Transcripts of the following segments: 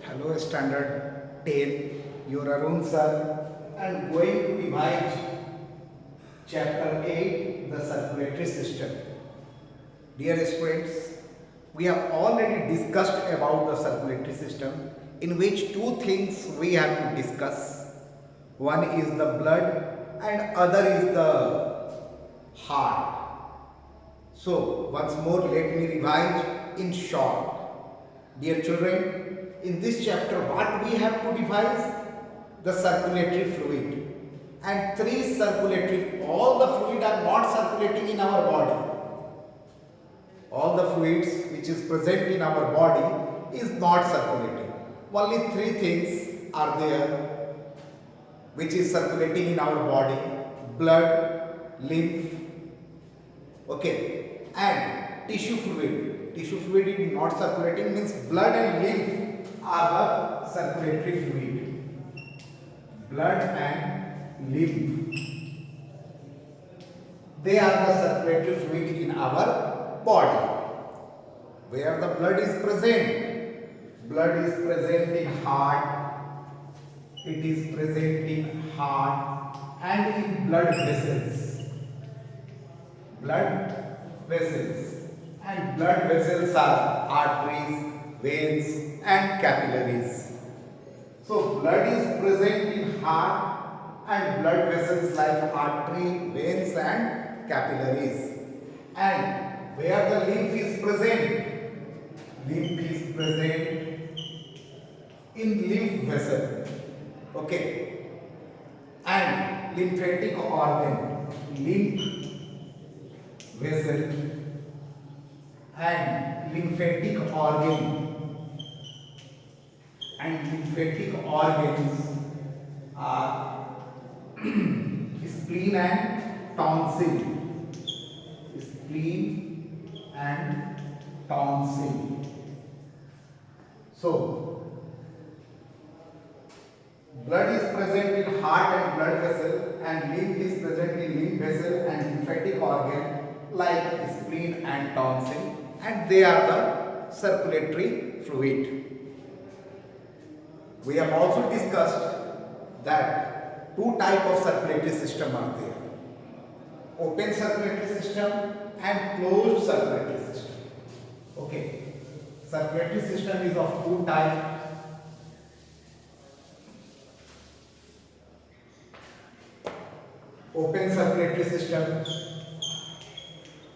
Hello Standard 10, your Arun sir, and going to revise chapter 8, the circulatory system. Dear students, we have already discussed about the circulatory system, in which two things we have to discuss. One is the blood and other is the heart. So once more let me revise in short. Dear children, in this chapter what we have to devise? The circulatory fluid. And all the fluid are not circulating in our body. All the fluids which is present in our body is not circulating. Only three things are there which is circulating in our body: blood, lymph, okay, and tissue fluid. Tissue fluid is not circulating, means blood and lymph are the circulatory fluid. Blood and lymph, they are the circulatory fluid in our body. Where the blood is present? Blood is present in heart. It is present in heart and in blood vessels. Blood vessels. And blood vessels are arteries, veins and capillaries. So blood is present in heart and blood vessels like artery, veins and capillaries. And where the lymph is present? Lymph is present in lymph vessel. Okay. And lymphatic organ, lymph vessel and lymphatic organ, and lymphatic organs are spleen and tonsil. Spleen and tonsil. So blood is present in heart and blood vessel, and lymph is present in lymph vessel and lymphatic organ like spleen and tonsil, and they are the circulatory fluid. We have also discussed that two types of circulatory system are there: open circulatory system and closed circulatory system. Okay, circulatory system is of two types. Open circulatory system,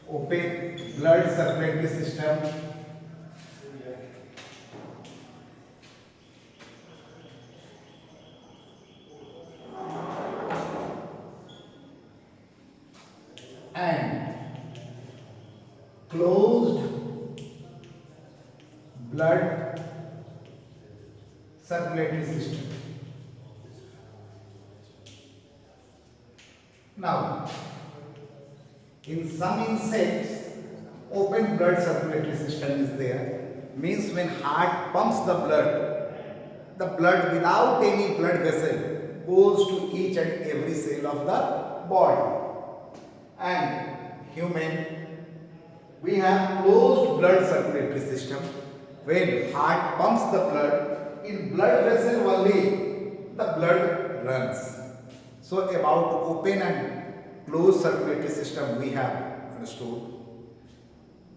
open blood circulatory system, and closed blood circulatory system. Now, in some insects, open blood circulatory system is there. Means when heart pumps the blood without any blood vessel goes to each and every cell of the body. And human, we have closed blood circulatory system. When heart pumps the blood, in blood vessel only the blood runs. So about open and closed circulatory system we have understood.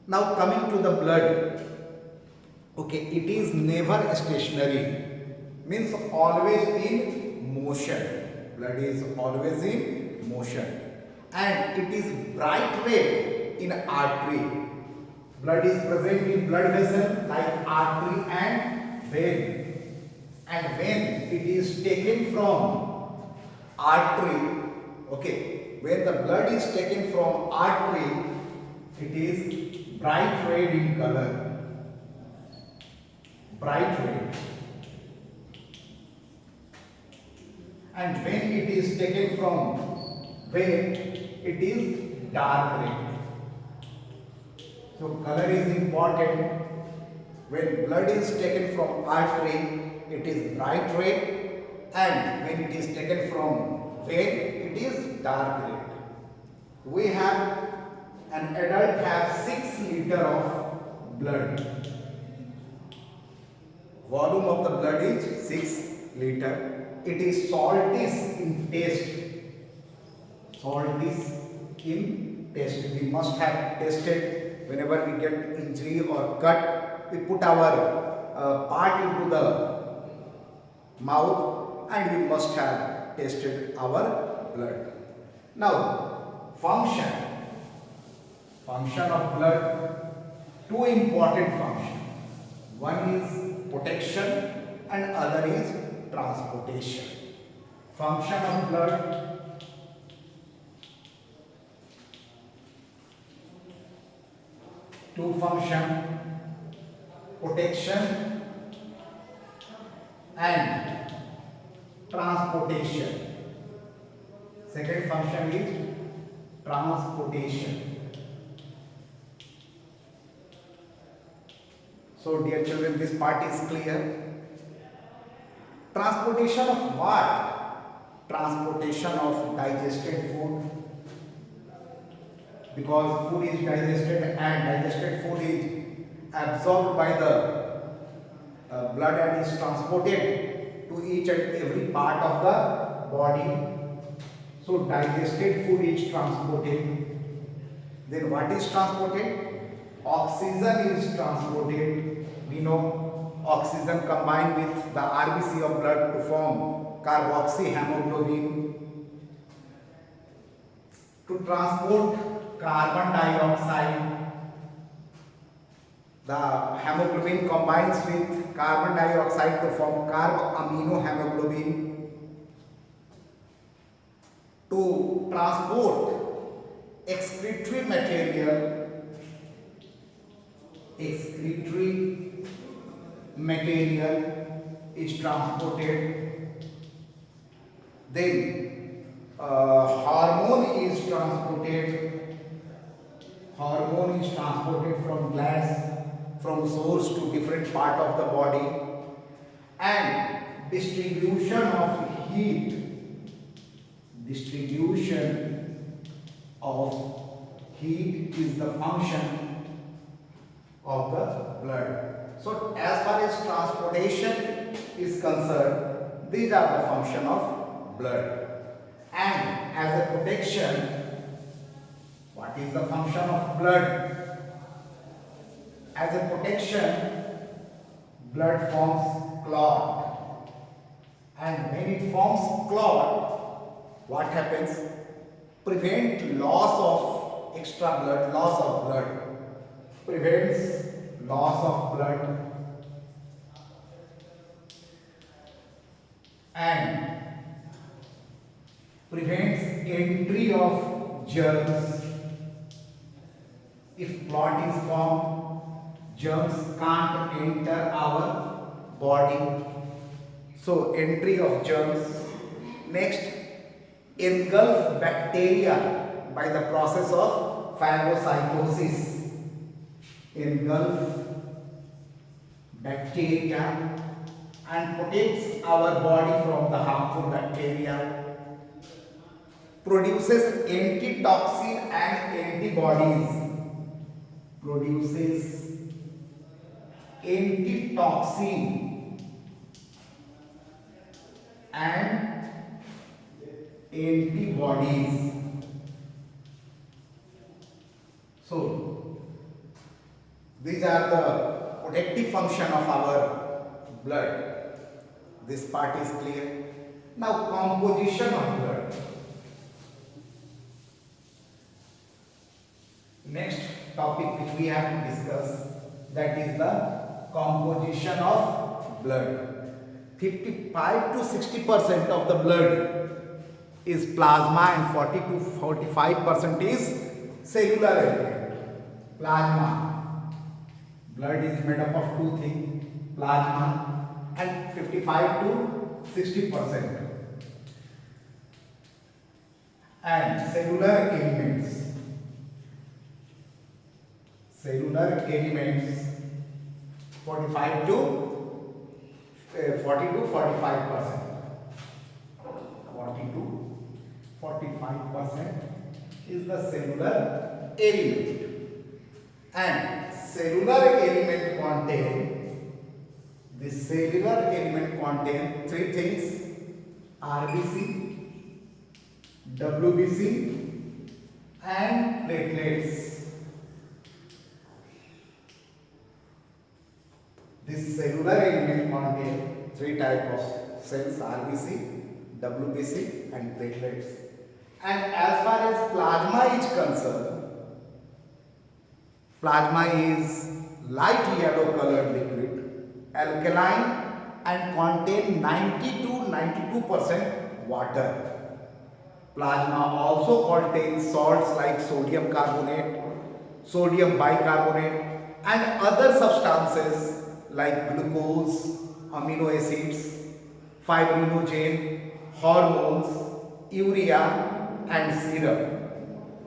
Now coming to the blood, okay, it is never stationary, means always in motion. Blood is always in motion, and it is bright red in artery. Blood is present in blood vessel like artery and vein, and when it is taken from artery, okay, when the blood is taken from artery, it is bright red in color. Bright red. And when it is taken from vein, it is dark red. So color is important. When blood is taken from artery, it is bright red, and when it is taken from vein, it is dark red. We have an adult have 6 liters of blood. volume of the blood is 6 liter. It is saltish in taste. Saltish in taste. We must have tasted whenever we get injury or cut. We put our part into the mouth and we must have tasted our blood. Now, function of blood, two important functions. One is protection and other is transportation. Function of blood, two function, protection and transportation. Second function is transportation. So dear children, this part is clear. Transportation of what? Transportation of digested food. Because food is digested and digested food is absorbed by the blood and is transported to each and every part of the body. So digested food is transported. Then what is transported? Oxygen is transported. We know oxygen combined with the RBC of blood to form carboxyhemoglobin. To transport carbon dioxide, the hemoglobin combines with carbon dioxide to form carbaminohemoglobin. To transport excretory material is transported. Then hormone is transported. Hormone is transported from glands, from source to different part of the body. And distribution of heat. Distribution of heat is the function of the blood. So as far as transportation is concerned, these are the function of blood. And as a protection, what is the function of blood? As a protection, blood forms clot. And when it forms clot, what happens? Prevent loss of extra blood, loss of blood. Prevents loss of blood and prevents entry of germs. If clot is formed, germs can't enter our body. So entry of germs. Next, engulf bacteria by the process of phagocytosis. Engulf bacteria and protects our body from the harmful bacteria. Produces antitoxin and antibodies. Produces antitoxin and antibodies. So these are the protective function of our blood. This part is clear. Now composition of blood. Next topic which we have to discuss, that is the composition of blood. 55 to 60% of the blood is plasma and 40 to 45% is cellular element. Plasma. Blood is made up of two things, plasma and 55 to 60%. And cellular elements. Cellular elements 45 to 40 to 45%. 40 to 45% is the cellular element. And cellular element contain This cellular element contains three things: RBC, WBC and platelets. This cellular element contains three types of cells: RBC, WBC and platelets. And as far as plasma is concerned, plasma is light yellow colored liquid, alkaline and contain 90 to 92% water. Plasma also contains salts like sodium carbonate, sodium bicarbonate and other substances like glucose, amino acids, fibrinogen, hormones, urea and serum.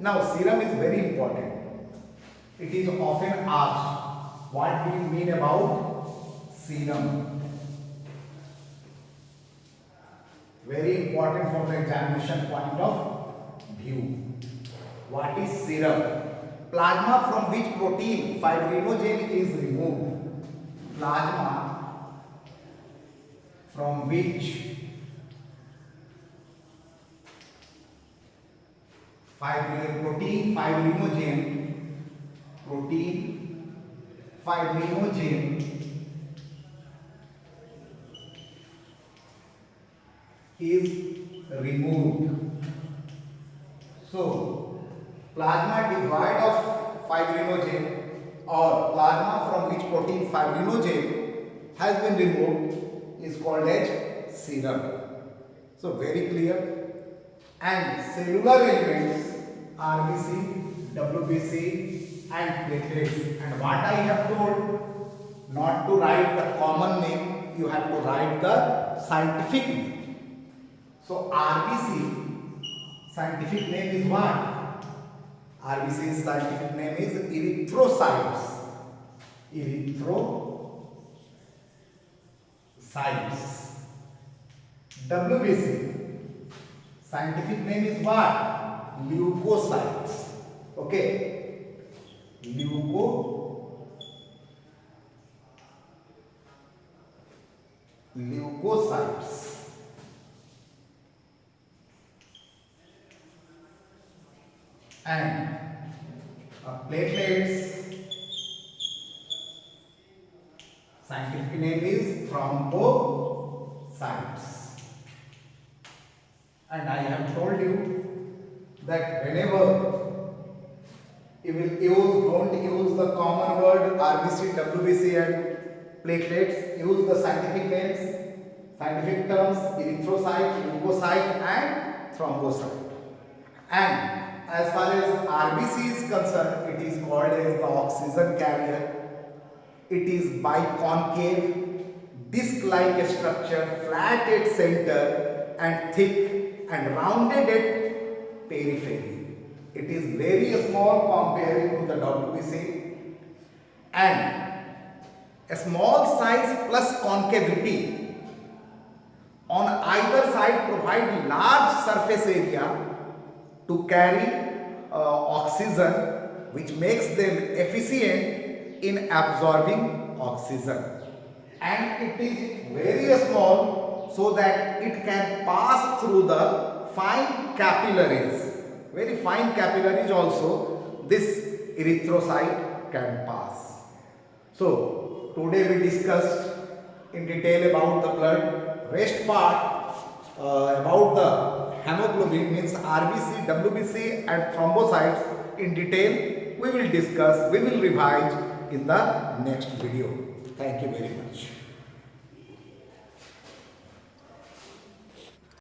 Now serum is very important. It is often asked, what do you mean about serum? Very important from the examination point of view. What is serum? Plasma from which protein fibrinogen is removed. Plasma from which protein fibrinogen is removed. So plasma devoid of fibrinogen or plasma from which protein fibrinogen has been removed is called as serum. So very clear. And cellular elements RBC, WBC and platelets. And what I have told, not to write the common name, you have to write the scientific name. So RBC scientific name is what? RBC's scientific name is erythrocytes. WBC scientific name is what? Leukocytes. Okay. Leukocytes. And platelets scientific name is thrombocytes. And I have told you that whenever you will don't use the common word RBC, WBC and platelets, use the scientific names, scientific terms: erythrocyte, leukocyte and thrombocyte. And as far as RBC is concerned, it is called as the oxygen carrier. It is biconcave, disc-like structure, flat at center and thick and rounded at periphery. It is very small compared to the WBC, and a small size plus concavity on either side provide large surface area to carry oxygen, which makes them efficient in absorbing oxygen. And it is very small so that it can pass through the fine capillaries. Very fine capillaries also this erythrocyte can pass. So today we discussed in detail about the blood. Rest part about the hemoglobin, means RBC, WBC and thrombocytes in detail we will discuss, we will revise in the next video. Thank you very much.